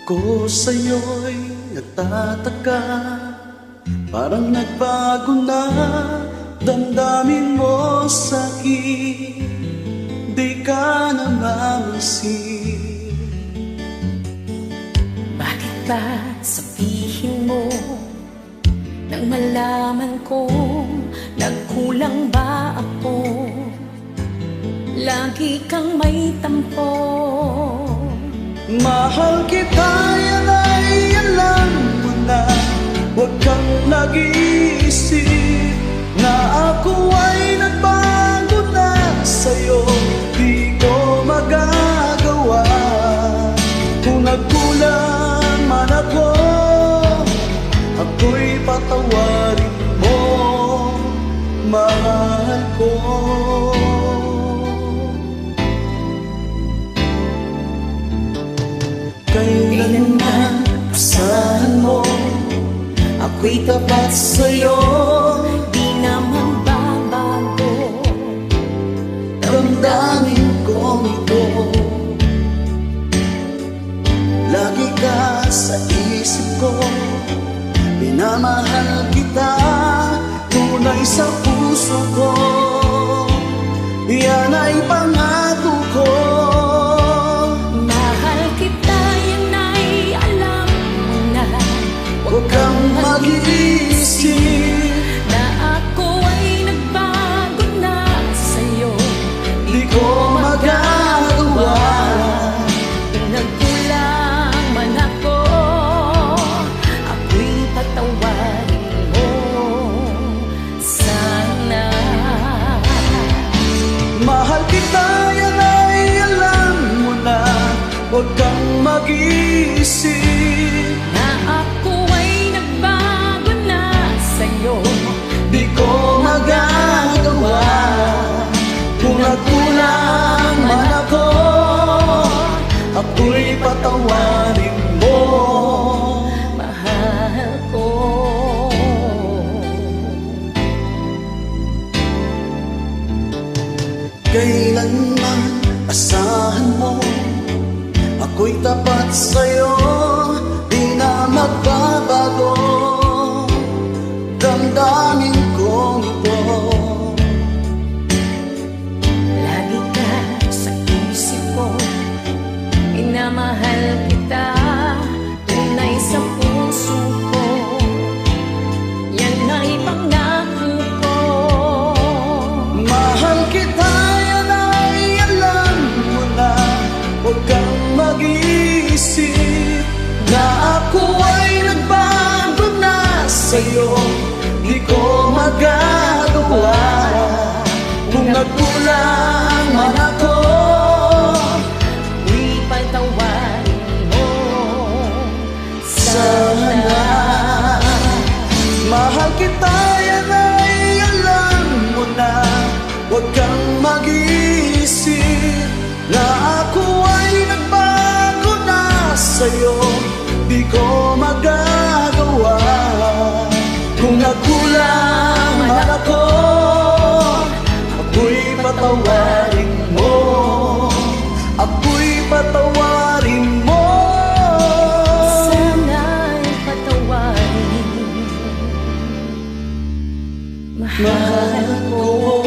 Ako sa'yo'y nagtataka, parang nagbago na damdamin mo sa'kin, di ka na mamansin. Bakit ba sabihin mo nang malaman ko nagkulang ba ako? Lagi kang may tampo. Mahal kita, yan ay alam mo na. Huwag kang nag-iisip na ako ay nagbago na sa'yo. Di ko magagawa. Kung nagkulang man ako, ako'y patawarin mo, mahal ko. Kailanman asahan mo, ako'y tapat sa'yo, Di naman babago damdamin kong ito. Lagi ka sa isip ko, minamahal kita, tunay sa puso ko. Yan ay pangako ko. Huwag kang mag-iisip na ako ay nagbago na sa'yo. di ko magagawa. Kung nagkulang man ako, ako'y patawarin mo sana. Mahal kita, yan ay alam mo na. Huwag kang mag-iisip Na ako ay nagbago na sa'yo. di ko magagawa. Kung nagkulang man ako, ako'y patawarin mo, Mahal ko. kailanman asahan mo, ako'y tapat sa'yo, di na magbabago damdamin kong ito. Lagi ka sa isip ko, minamahal kita, tunay sa puso ko. Yan ay pangako ko. Mahal kita, yan ay alam mo na. Huwag kang mag-iisip na ako ay nagbago na sa'yo. Di ko magagawa. Kung nagkulang man ako, Di patawarin mo sana. Mahal kita, yan ay alam mo na. Huwag kang mag-iisip na ako ay nagbago na sa'yo. Di ko magagawa. Kung nagkulang man ako, ako'y patawarin mo, ako'y patawarin mo. Sana'y patawarin, mahal Mahal ko. ko.